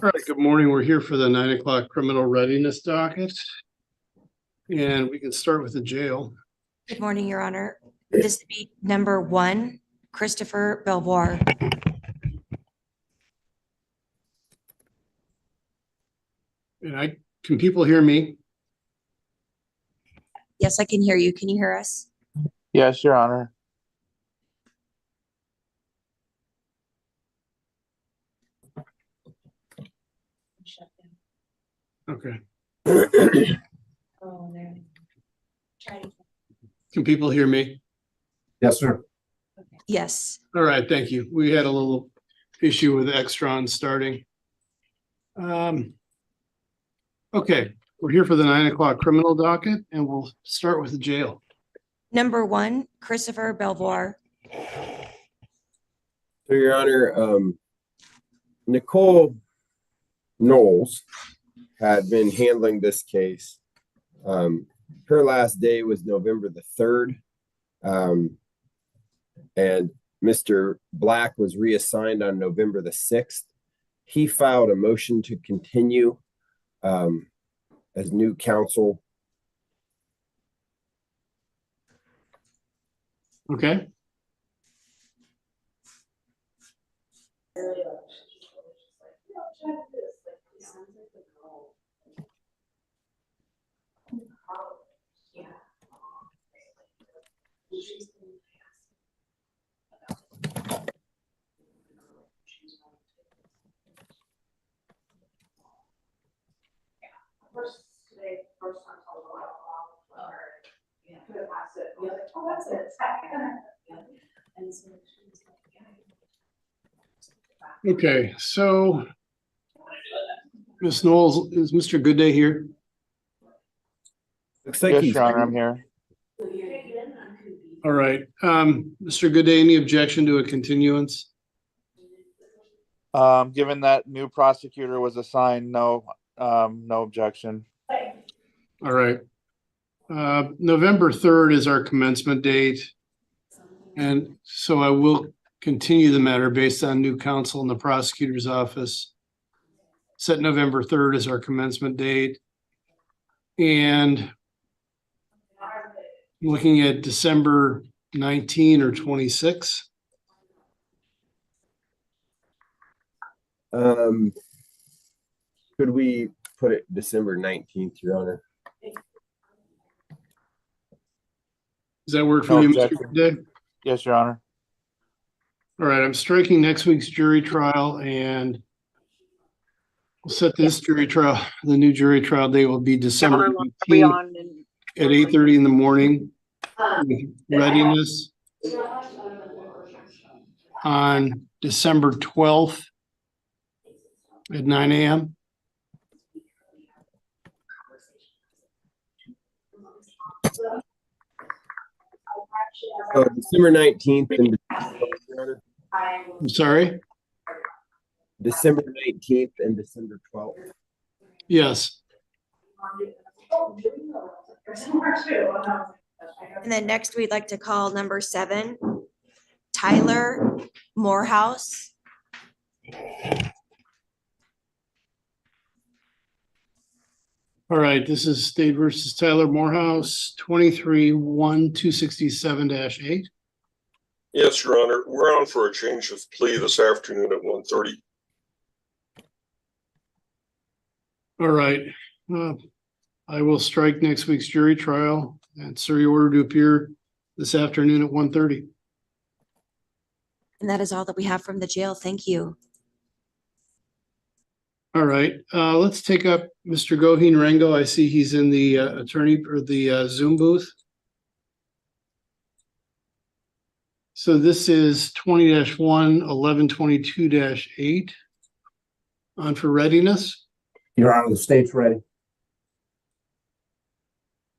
All right, good morning. We're here for the 9 o'clock criminal readiness docket. And we can start with the jail. Good morning, Your Honor. This would be number 1, Christopher Belvoir. And can people hear me? Yes, I can hear you. Can you hear us? Yes, Your Honor. Okay. Oh, there. Can people hear me? Yes, sir. Yes. All right, thank you. We had a little issue with Extron starting. Okay, we're here for the 9 o'clock criminal docket, and we'll start with the jail. Number 1, Christopher Belvoir. So, Your Honor, Nicole Knowles had been handling this case. Her last day was November the 3rd. And Mr. Black was reassigned on November the 6th. He filed a motion to continue as new counsel. Okay. Okay, so Ms. Knowles, is Mr. Goodday here? Looks like Yes, he's Your Honor, I'm here. All right. Mr. Goodday, any objection to a continuance? Given that new prosecutor was assigned, no objection. All right. November 3rd is our commencement date. And so I will continue the matter based on new counsel in the prosecutor's office. Set November 3rd as our commencement date. And looking at December 19 or 26. Could we put it December 19th, Your Honor? Does that work for No you, objection. Mr. Goodday? Yes, Your Honor. All right, I'm striking next week's jury trial, and we'll set this jury trial. The new jury trial date will be December 18th at 8:30 in the morning. Readiness on December 12th at 9 a.m. December 19th and I'm sorry? December 19th and December 12th. Yes. And then next we'd like to call number 7, Tyler Morouse. All right, this is State versus Tyler Morouse, 23-1-267-8. Yes, Your Honor. We're on for a change of plea this afternoon at 1:30. All right. I will strike next week's jury trial, and sir, you order to appear this afternoon at 1:30. And that is all that we have from the jail. Thank you. All right, let's take up Mr. Goheen Rango. I see he's in the attorney or the Zoom booth. So this is 20-1-1122-8 on for readiness. Your Honor, the state's ready.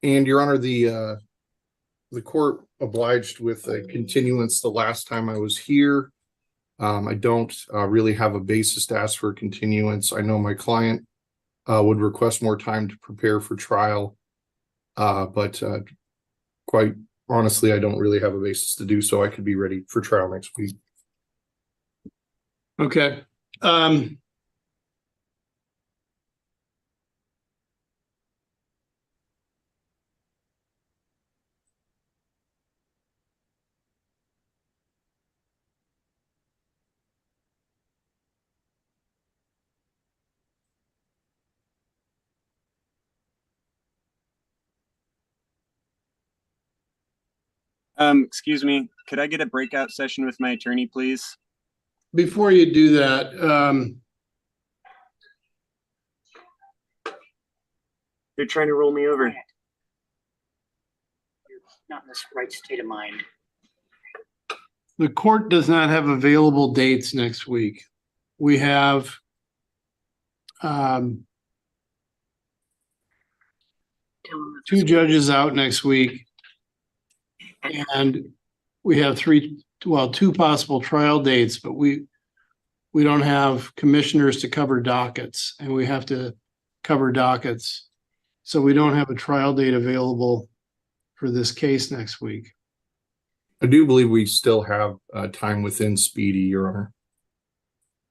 And Your Honor, the court obliged with a continuance the last time I was here. I don't really have a basis to ask for a continuance. I know my client would request more time to prepare for trial, but quite honestly, I don't really have a basis to do so. I could be ready for trial next week. Okay. Excuse me, could I get a breakout session with my attorney, please? Before you do that, They're trying to roll me over. Not in this right state of mind. the court does not have available dates next week. We have two judges out next week. And we have two possible trial dates, but we don't have commissioners to cover dockets, and we have to cover dockets. So we don't have a trial date available for this case next week. I do believe we still have time within Speedy, Your Honor.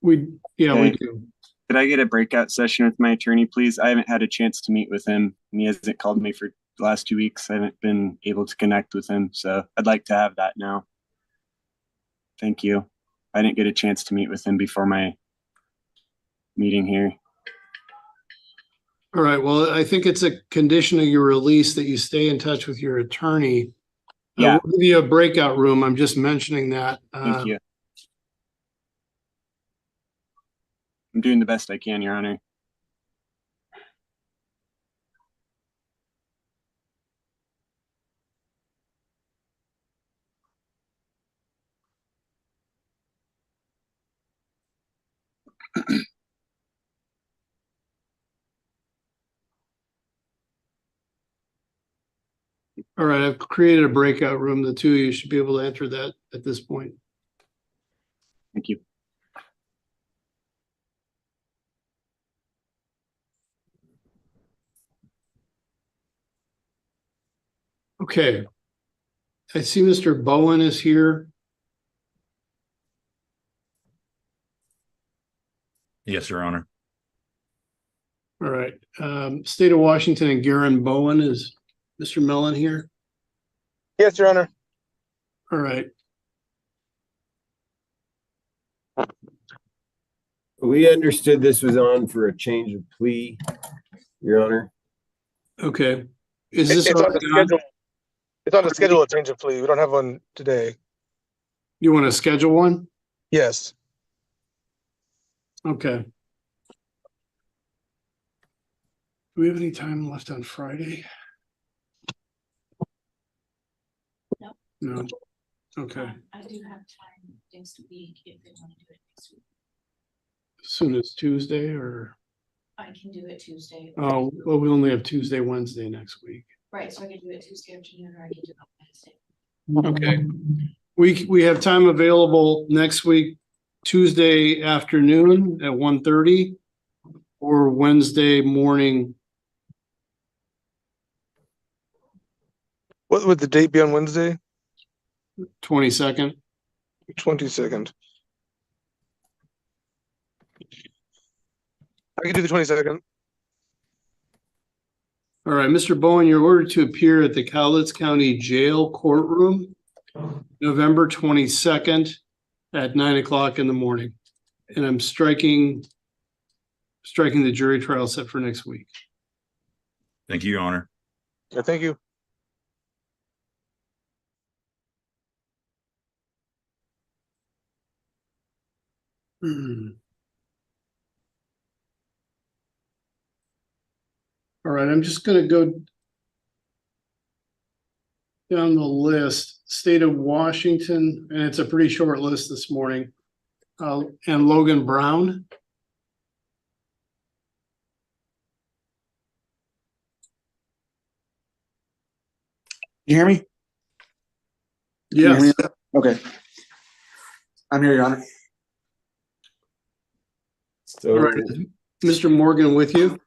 We Okay. do. Could I get a breakout session with my attorney, please? I haven't had a chance to meet with him, and he hasn't called me for the last 2 weeks. I haven't been able to connect with him, so I'd like to have that now. Thank you. I didn't get a chance to meet with him before my meeting here. All right, well, I think it's a condition of your release that you stay in touch with your attorney. Yeah. We'll give you a breakout room. I'm just mentioning that. Thank you. I'm doing the best I can, Your Honor. All right, I've created a breakout room. The two of you should be able to enter that at this point. Thank you. Okay. I see Mr. Bowen is here. Yes, Your Honor. All right. State of Washington and Garen Bowen, is Mr. Mellon here? Yes, Your Honor. All right. We understood this was on for a change of plea, Your Honor. Okay. Is this It's on the already on? schedule. It's on the schedule of change of plea. We don't have one today. You want to schedule one? Yes. Okay. Do we have any time left on Friday? No. No. Okay. I do have time next week if they want to do it next week. As soon as Tuesday, or? I can do it Tuesday. Oh, well, we only have Tuesday, Wednesday next week. Right, so I can do it Tuesday afternoon or I can do it Wednesday. Okay. We have time available next week, Tuesday afternoon at 1:30 or Wednesday morning. What would the date be on Wednesday? 22nd. 22nd. I can do the 22nd. All right, Mr. Bowen, you're ordered to appear at the Cowlitz County Jail courtroom, November 22nd at 9 o'clock in the morning. And I'm striking the jury trial set for next week. Thank you, Your Honor. Yeah, thank you. All right, I'm just gonna go down the list. State of Washington, and it's a pretty short list this morning. And Logan Brown. You hear me? Can you hear Yes. me? Okay. I'm here, Your Honor. So All right. Mr. Morgan with you?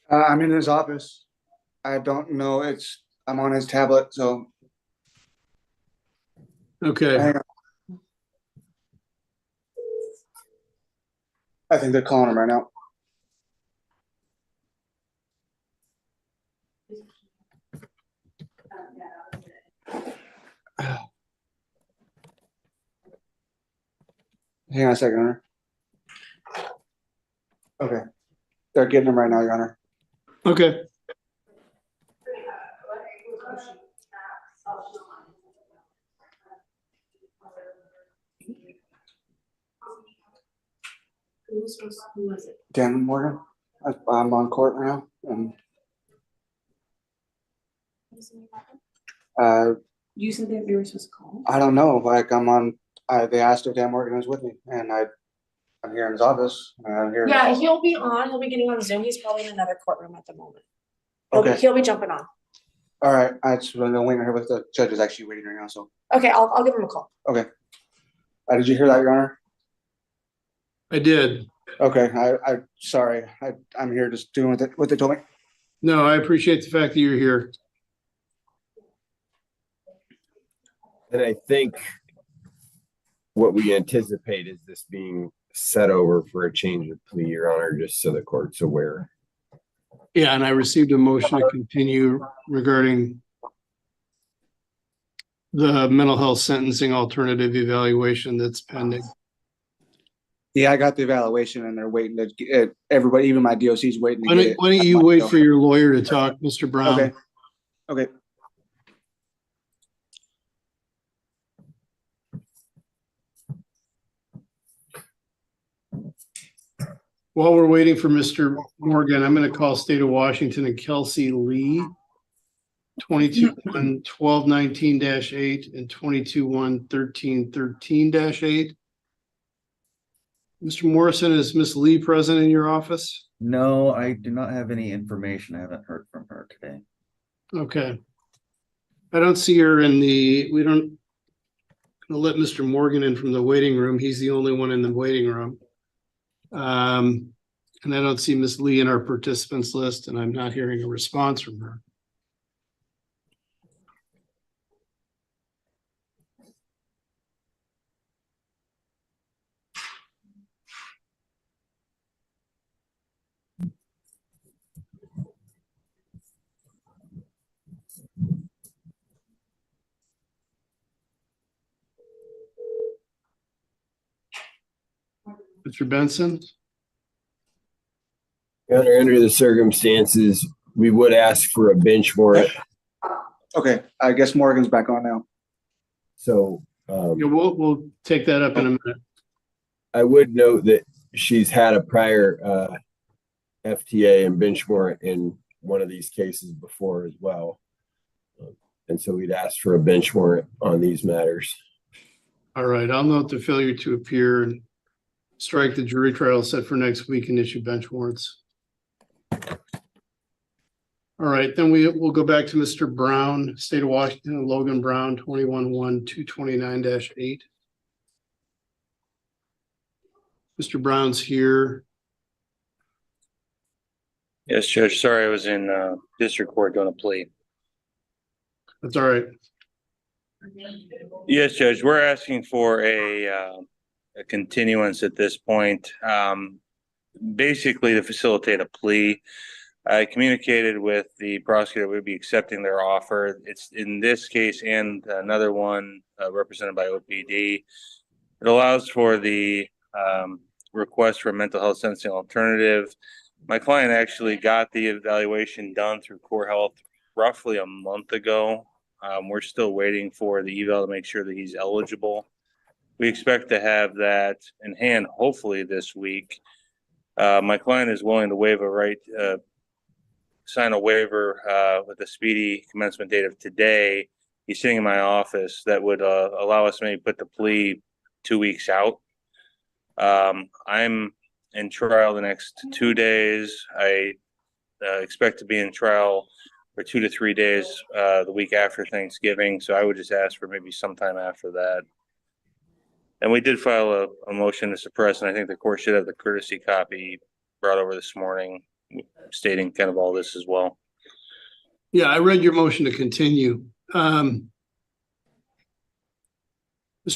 I'm in his office. I don't know. I'm on his tablet, so Okay. hang on. I think they're calling him right now. Hang on a second, Honor. Okay. They're getting him right now, Your Honor. Okay. Who was it? Dan Morgan. I'm on court now. You said that you were supposed to call? I don't know. Like I'm on. They asked if Dan Morgan was with me, and I'm here in his office. And I'm here. Yeah, he'll be on. He'll be getting on Zoom. He's probably in another courtroom at the moment. Okay. He'll be jumping on. All right. I just been waiting here with the judge is actually waiting right now. So. Okay, I'll give him a call. Okay. Did you hear that, Your Honor? I did. Okay. I sorry. I'm here just doing what they told me. No, I appreciate the fact that you're here. And I think what we anticipate is this being set over for a change of plea, Your Honor, just so the court's aware. Yeah, and I received a motion to continue regarding the mental health sentencing alternative evaluation that's pending. Yeah, I got the evaluation, and they're waiting to get everybody, even my DOC's waiting to get it. Why don't you wait for your lawyer to talk, Mr. Brown? Okay. Okay. While we're waiting for Mr. Morgan, I'm going to call State of Washington and Kelsey Lee, 22-1-1219-8 and 22-1-1313-8. Mr. Morrison, is Miss Lee present in your office? No, I do not have any information. I haven't heard from her today. Okay. I don't see her in we don't gonna let Mr. Morgan in from the waiting room. He's the only one in the waiting room. And I don't see Miss Lee in our participants list, and I'm not hearing a response from her. Mr. Benson? Your Honor, under the circumstances, we would ask for a bench warrant. Okay. I guess Morgan's back on now. So Yeah, we'll take that up in a minute. I would note that she's had a prior FTA and bench warrant in one of these cases before as well. And so we'd ask for a bench warrant on these matters. All right, I'll note the failure to appear and strike the jury trial set for next week and issue bench warrants. All right, then we'll go back to Mr. Brown, State of Washington, Logan Brown, 21-1-229-8. Mr. Brown's here. Yes, Judge. Sorry, I was in district court doing a plea. That's all right. Yes, Judge. We're asking for a continuance at this point, basically to facilitate a plea. I communicated with the prosecutor we'd be accepting their offer. It's in this case and another one represented by OPD. It allows for the request for a mental health sentencing alternative. My client actually got the evaluation done through Core Health roughly a month ago. We're still waiting for the eval to make sure that he's eligible. We expect to have that in hand hopefully this week. My client is willing to waive a right, sign a waiver with a speedy commencement date of today. He's sitting in my office that would allow us to maybe put the plea 2 weeks out. I'm in trial the next 2 days. I expect to be in trial for 2 to 3 days the week after Thanksgiving. So I would just ask for maybe sometime after that. And we did file a motion to suppress, and I think the court should have the courtesy copy brought over this morning stating kind of all this as well. Yeah, I read your motion to continue. Mr.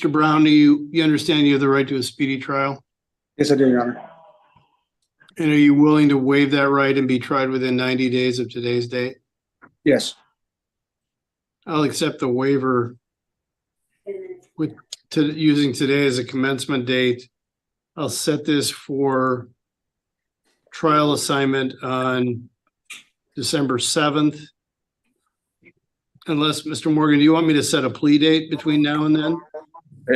Brown, do you understand you have the right to a speedy trial? Yes, I do, Your Honor. And are you willing to waive that right and be tried within 90 days of today's date? Yes. I'll accept the waiver using today as a commencement date. I'll set this for trial assignment on December 7th. Unless, Mr. Morgan, do you want me to set a plea date between now and then?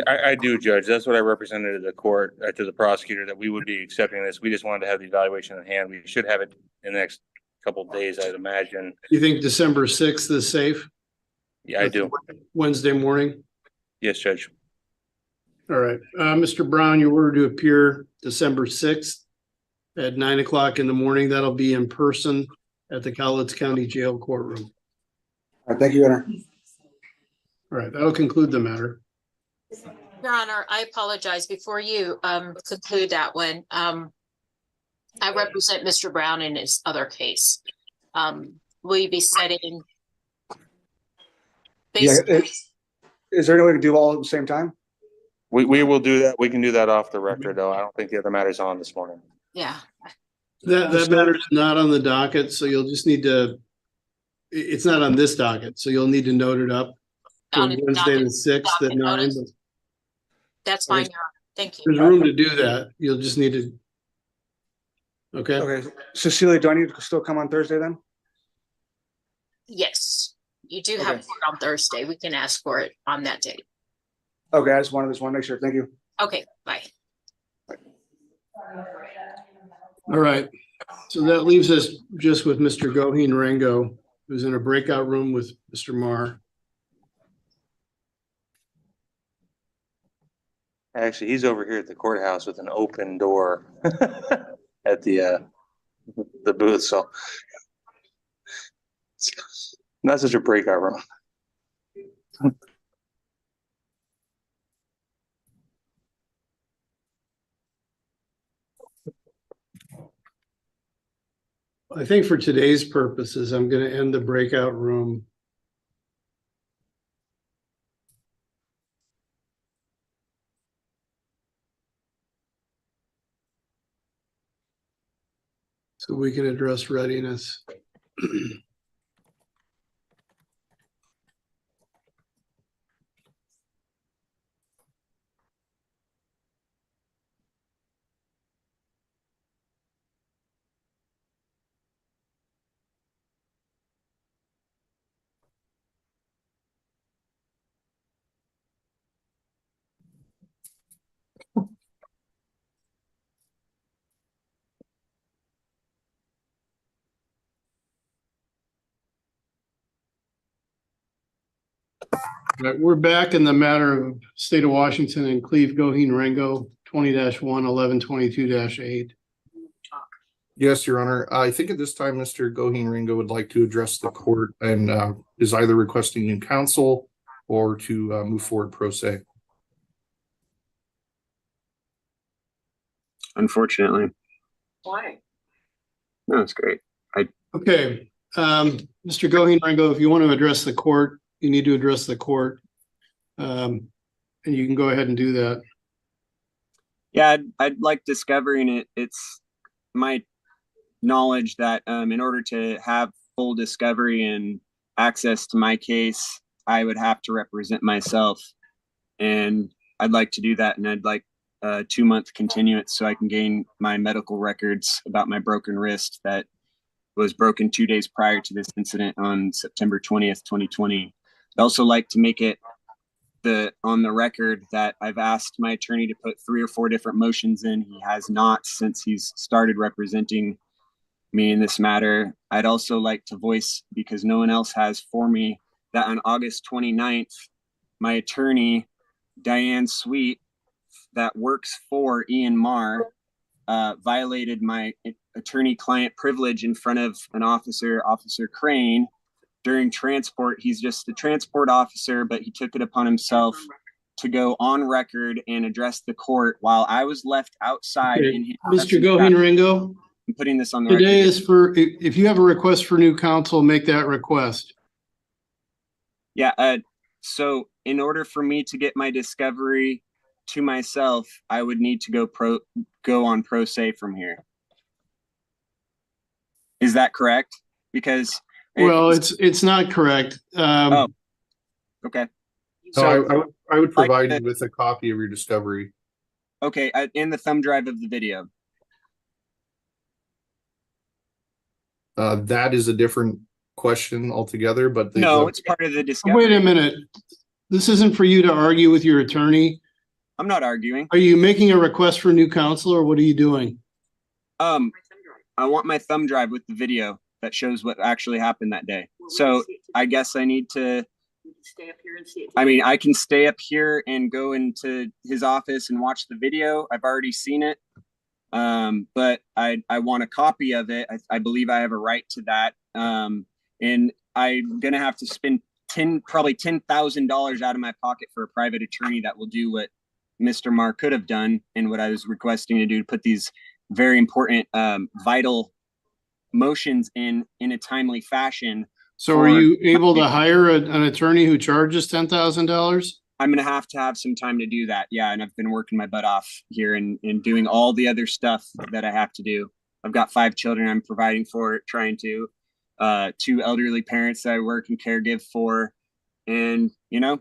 I do, Judge. That's what I represented to the court, to the prosecutor, that we would be accepting this. We just wanted to have the evaluation in hand. We should have it in the next couple of days, I'd imagine. You think December 6th is safe? Yeah, I do. Wednesday morning? Yes, Judge. All right. Mr. Brown, you're ordered to appear December 6th at 9 o'clock in the morning. That'll be in person at the Cowlitz County Jail courtroom. All right, thank you, Your Honor. All right, that'll conclude the matter. Your Honor, I apologize. Before you conclude that one, I represent Mr. Brown in his other case. Will you be setting? Yeah, is there any way to do all at the same time? We will do that. We can do that off the record, though. I don't think the other matter's on this morning. Yeah. That matter is not on the docket, so you'll just need to, it's not on this docket, so you'll need to note it up for Wednesday the 6th at 9. That's fine, Your Honor. Thank you. There's room to do that. You'll just need to. Okay. Okay, Cecilia, do I need to still come on Thursday then? Yes, you do have work on Thursday. We can ask for it on that date. Okay, I just want to make sure. Thank you. Okay, bye. All right. So that leaves us just with Mr. Goheen Rango, who's in a breakout room with Mr. Marr. Actually, he's over here at the courthouse with an open door at the booth. So it's not such a breakout room. I think for today's purposes, I'm going to end the breakout room. So we can address readiness. Right, we're back in the matter of State of Washington and Cleve Goheen Rango 20-1 1122-8. Yes, Your Honor. I think at this time, Mr. Goheen Rango would like to address the court and is either requesting new counsel or to move forward pro se. Unfortunately. Why? No, it's great. Okay, Mr. Goheen Rango, if you want to address the court, you need to address the court, and you can go ahead and do that. Yeah, I'd like discovering it. It's my knowledge that in order to have full discovery and access to my case, I would have to represent myself, and I'd like to do that. And I'd like a 2-month continuance so I can gain my medical records about my broken wrist that was broken 2 days prior to this incident on September 20th, 2020. I'd also like to make it on the record that I've asked my attorney to put 3 or 4 different motions in. He has not since he's started representing me in this matter. I'd also like to voice, because no one else has for me, that on August 29th, my attorney, Diane Sweet, that works for Ian Marr, violated my attorney-client privilege in front of an officer, Officer Crane, during transport. He's just a transport officer, but he took it upon himself to go on record and address the court while I was left outside. Okay. In his Mr. Goheen Rango, I'm putting this on the today record. is for, if you have a request for new counsel, make that request. Yeah, so in order for me to get my discovery to myself, I would need to go on pro se from here. Is that correct? Because well, it's not correct. Okay. So I would provide you with a copy of your discovery. Okay, in the thumb drive of the video. That is a different question altogether, but no, it's part of the discovery. Wait a minute. This isn't for you to argue with your attorney. I'm not arguing. Are you making a request for new counsel or what are you doing? I want my thumb drive with the video that shows what actually happened that day. So I guess I need to. Stay up here and see it. I mean, I can stay up here and go into his office and watch the video. I've already seen it. But I want a copy of it. I believe I have a right to that. And I'm gonna have to spend probably $10,000 out of my pocket for a private attorney that will do what Mr. Marr could have done and what I was requesting to do, to put these very important, vital motions in a timely fashion. So are you able to hire an attorney who charges $10,000? I'm going to have some time to do that. Yeah. And I've been working my butt off here and doing all the other stuff that I have to do. I've got 5 children I'm providing for, trying to, 2 elderly parents that I work and caregive for. And, you know,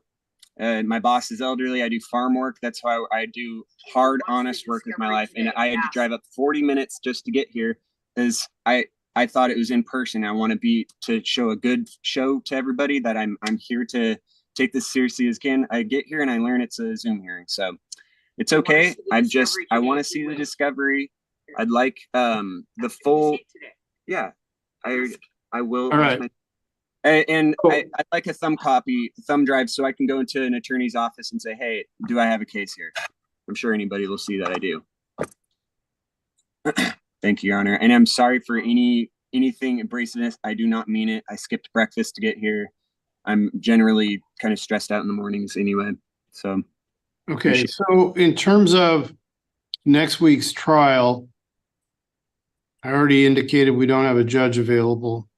my boss is elderly. I do farm work. That's why I do hard, honest work with my life. And I had to drive up 40 minutes just to get here because I thought it was in person. I want to show a good show to everybody that I'm here to take this seriously as can. I get here and I learn it's a Zoom hearing. So it's okay. I want to see the discovery. I'd like the full, yeah, I will. All right. And I'd like a thumb drive so I can go into an attorney's office and say, hey, do I have a case here? I'm sure anybody will see that I do. Thank you, Your Honor. And I'm sorry for anything abrasiveness. I do not mean it. I skipped breakfast to get here. I'm generally kind of stressed out in the mornings anyway. So. Okay. So in terms of next week's trial, I already indicated we don't have a judge available.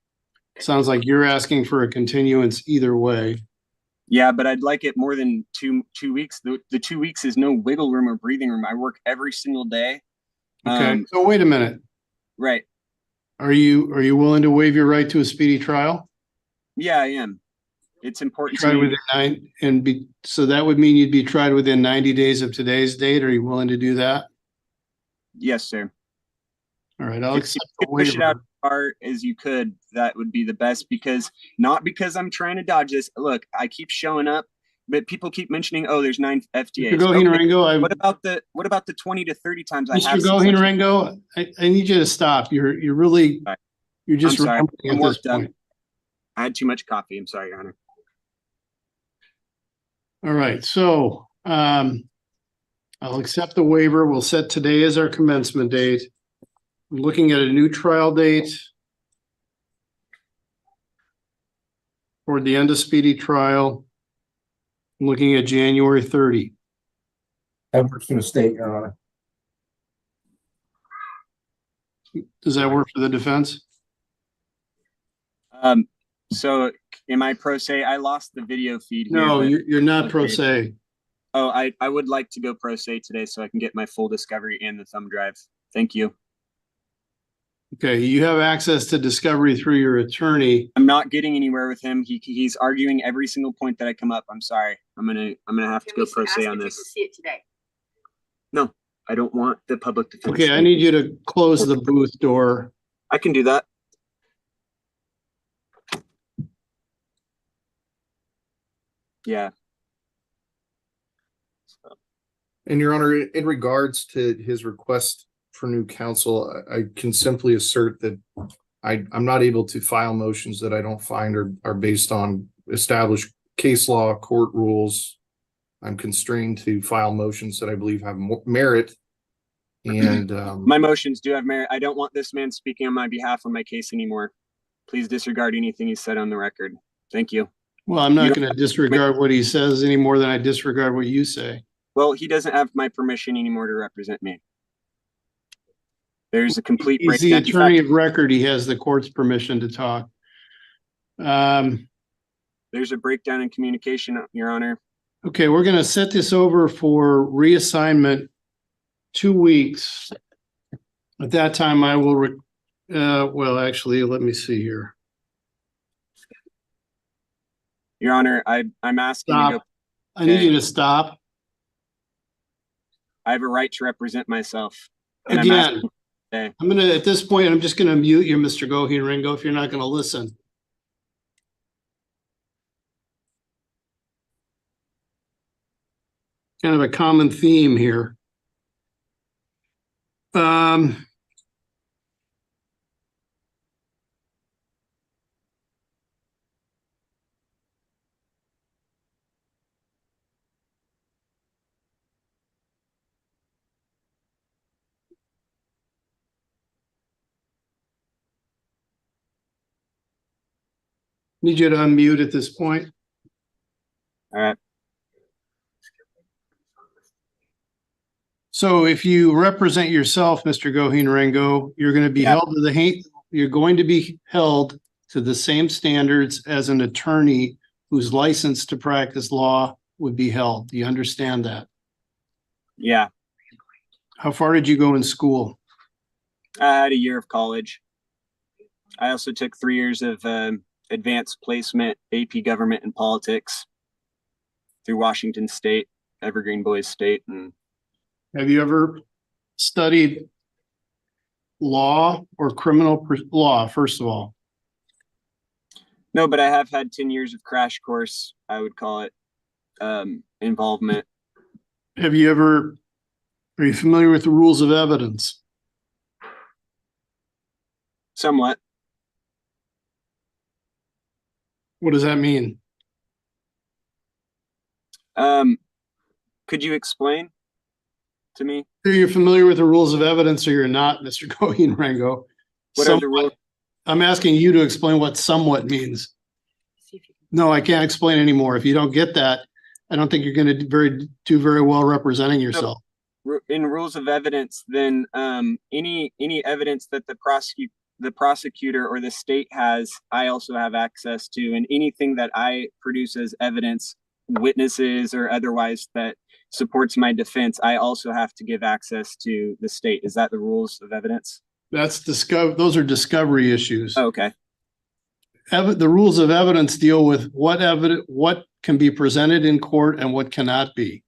Sounds like you're asking for a continuance either way. Yeah, but I'd like it more than two weeks. The 2 weeks is no wiggle room or breathing room. I work every single day. Okay. So wait a minute. Right. Are you willing to waive your right to a speedy trial? Yeah, I am. It's important Tried to me. within so that would mean you'd be tried within 90 days of today's date. Are you willing to do that? Yes, sir. All right. I'll accept the push it out waiver. as far as you could. That would be the best, not because I'm trying to dodge this. Look, I keep showing up, but people keep mentioning, oh, there's 9 FTAs. Mr. Goheen-Rango, what about the 20 to 30 times I Mr. have? Goheen-Rango, I need you to stop. You're just I'm sorry. rambling I'm at this worked up. point. I had too much coffee. I'm sorry, Your Honor. All right. So I'll accept the waiver. We'll set today as our commencement date. I'm looking at a new trial date for the end of speedy trial. I'm looking at January 30. That works for the state, Your Honor. Does that work for the defense? So am I pro se? I lost the video feed here. No, but- you're not pro se. Oh, I would like to go pro se today so I can get my full discovery and the thumb drive. Thank you. Okay, you have access to discovery through your attorney. I'm not getting anywhere with him. He's arguing every single point that I come up. I'm sorry. I'm gonna have to go pro se on this. See it today. No, I don't want the public defense. Okay, I need you to close the booth door. I can do that. Yeah. And Your Honor, in regards to his request for new counsel, I can simply assert that I'm not able to file motions that I don't find are based on established case law, court rules. I'm constrained to file motions that I believe have merit. And my motions do have merit. I don't want this man speaking on my behalf on my case anymore. Please disregard anything he said on the record. Thank you. Well, I'm not going to disregard what he says any more than I disregard what you say. Well, he doesn't have my permission anymore to represent me. There's a complete He's the breakdown. attorney of record. He has the court's permission to talk. There's a breakdown in communication, Your Honor. Okay, we're going to set this over for reassignment 2 weeks. At that time, I will, well, actually, let me see here. Your Honor, I'm asking Stop. to go. I need you to stop. I have a right to represent myself. And Again, I'm going to, at this point, I'm just going to mute you, Mr. Goheen-Rango, if you're not going to listen. kind of a common theme here. Need you to unmute at this point. All right. So if you represent yourself, Mr. Goheen Rango, you're going to be held to you're going to be held to the same standards as an attorney whose license to practice law would be held. Do you understand that? Yeah. How far did you go in school? I had a year of college. I also took 3 years of advanced placement, AP government and politics through Washington State, Evergreen Boys State. And have you ever studied law or criminal law, first of all? No, but I have had 10 years of crash course, I would call it, involvement. Are you familiar with the rules of evidence? Somewhat. What does that mean? Could you explain to me? You're familiar with the rules of evidence or you're not, Mr. Goheen Rango? What are the rules? I'm asking you to explain what somewhat means. No, I can't explain anymore. If you don't get that, I don't think you're going to do very well representing yourself. In rules of evidence, then any evidence that the prosecutor or the state has, I also have access to, and anything that I produce as evidence, witnesses or otherwise, that supports my defense, I also have to give access to the state. Is that the rules of evidence? Those are discovery issues. Oh, okay. The rules of evidence deal with what can be presented in court and what cannot be.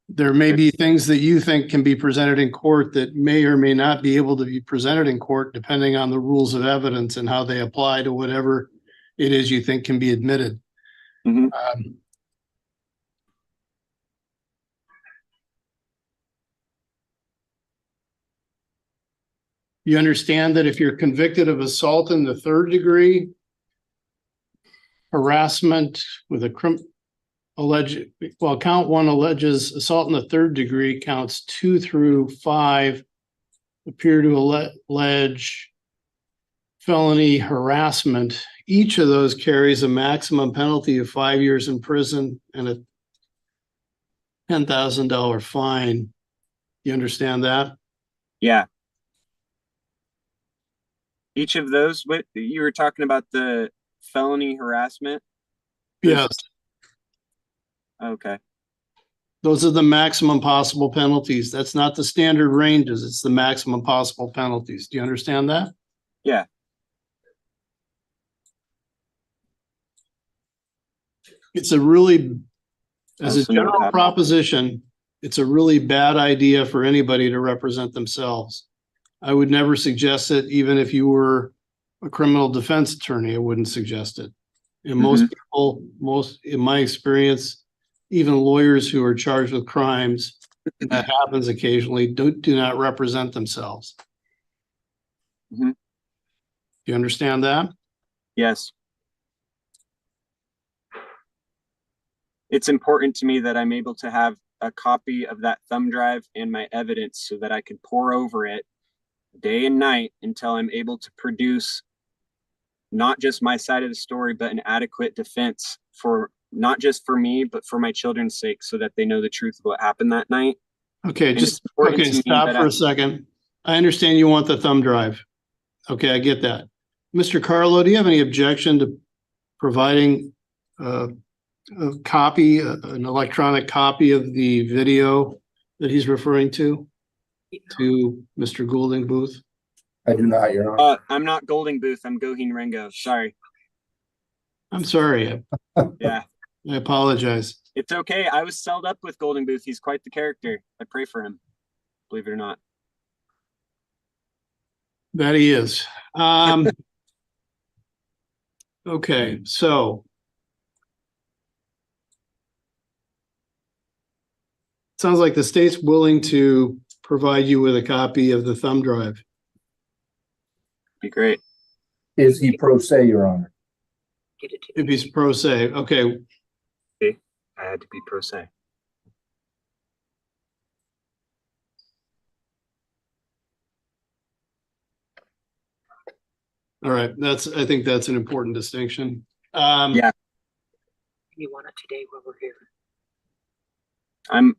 There may be things that you think can be presented in court that may or may not be able to be presented in court, depending on the rules of evidence and how they apply to whatever it is you think can be admitted. Mm-hmm. You understand that if you're convicted of assault in the 3rd degree, harassment with count 1 alleges assault in the 3rd degree, counts 2 through 5 appear to allege felony harassment. Each of those carries a maximum penalty of 5 years in prison and a $10,000 fine. You understand that? Yeah. Each of those, what you were talking about, the felony harassment? Yes. Okay. Those are the maximum possible penalties. That's not the standard ranges. It's the maximum possible penalties. Do you understand that? Yeah. It's a really, as a general proposition, it's a really bad idea for anybody to represent themselves. I would never suggest it, even if you were a criminal defense attorney, I wouldn't suggest it. And most people, in my experience, even lawyers who are charged with crimes, that happens occasionally, do not represent themselves. Mm-hmm. You understand that? Yes. It's important to me that I'm able to have a copy of that thumb drive and my evidence so that I can pore over it day and night until I'm able to produce not just my side of the story, but an adequate defense for not just for me, but for my children's sake, so that they know the truth of what happened that night. Okay, stop for a second. I understand you want the thumb drive. Okay, I get that. Mr. Carlo, do you have any objection to providing a copy, an electronic copy of the video that he's referring to Mr. Goulding Booth? I do not, Your Honor. I'm not Goulding Booth. I'm Goheen Rango. Sorry. I'm sorry. Yeah. I apologize. It's okay. I was celled up with Goulding Booth. He's quite the character. I pray for him, believe it or not. That he is. Okay, so Sounds like the state's willing to provide you with a copy of the thumb drive. Be great. Is he pro se, Your Honor? If he's pro se, okay. I had to be pro se. All right, I think that's an important distinction. Yeah. You want it today while we're here? I'm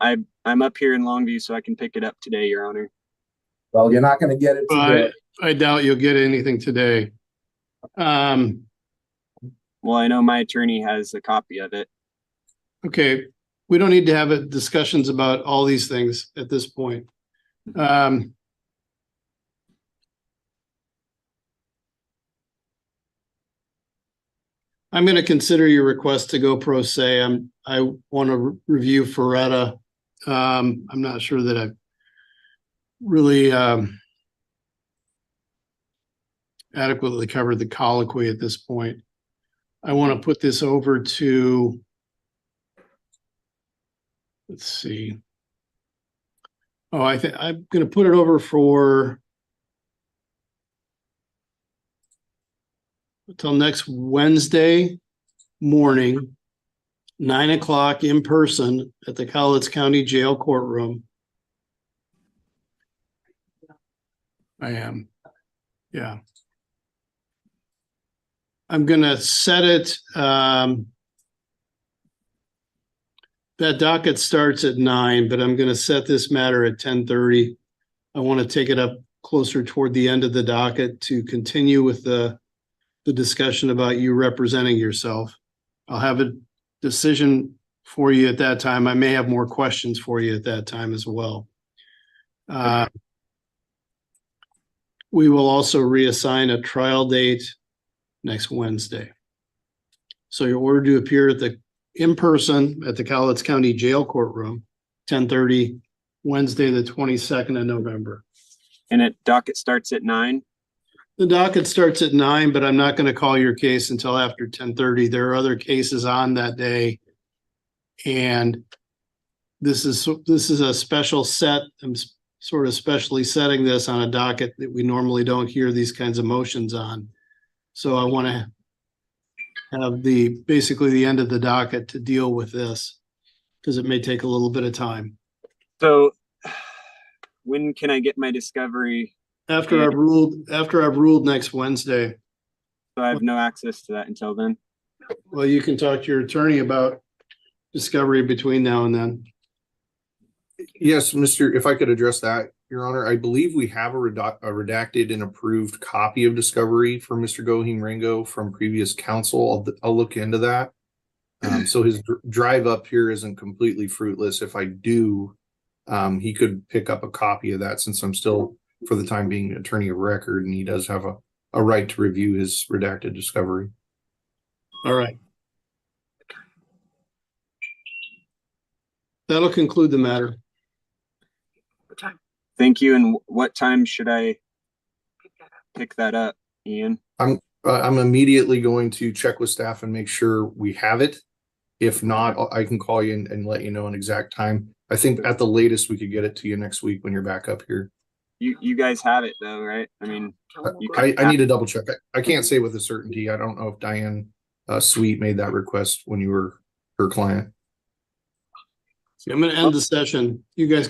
up here in Longview, so I can pick it up today, Your Honor. Well, you're not going to get it today. I doubt you'll get anything today. Well, I know my attorney has a copy of it. Okay, we don't need to have discussions about all these things at this point. I'm going to consider your request to go pro se. I want to review Ferretta. I'm not sure that I've really adequately covered the colloquy at this point. I want to put this over to, let's see. Oh, I think I'm going to put it over for until next Wednesday morning, 9 o'clock in person at the Cowlitz County Jail courtroom. I am. Yeah. I'm going to set it. That docket starts at 9, but I'm going to set this matter at 10:30. I want to take it up closer toward the end of the docket to continue with the discussion about you representing yourself. I'll have a decision for you at that time. I may have more questions for you at that time as well. We will also reassign a trial date next Wednesday. So you're ordered to appear in person at the Cowlitz County Jail courtroom, 10:30, Wednesday, the 22nd of November. And it docket starts at 9? The docket starts at 9, but I'm not going to call your case until after 10:30. There are other cases on that day. And this is a special set. I'm sort of specially setting this on a docket that we normally don't hear these kinds of motions on. So I want to have basically the end of the docket to deal with this because it may take a little bit of time. So when can I get my discovery? After I've ruled next Wednesday. So I have no access to that until then. Well, you can talk to your attorney about discovery between now and then. Yes, if I could address that, Your Honor, I believe we have a redacted and approved copy of discovery for Mr. Goheen Ringo from previous counsel. I'll look into that. So his drive up here isn't completely fruitless. If I do, he could pick up a copy of that since I'm still, for the time being, attorney of record, and he does have a right to review his redacted discovery. All right. That'll conclude the matter. Thank you. And what time should I pick that up, Ian? I'm immediately going to check with staff and make sure we have it. If not, I can call you and let you know an exact time. I think at the latest we could get it to you next week when you're back up here. You guys have it though, right? I mean, I need to double check. I can't say with a certainty. I don't know if Diane Sweet made that request when you were her client. I'm going to end the session. You guys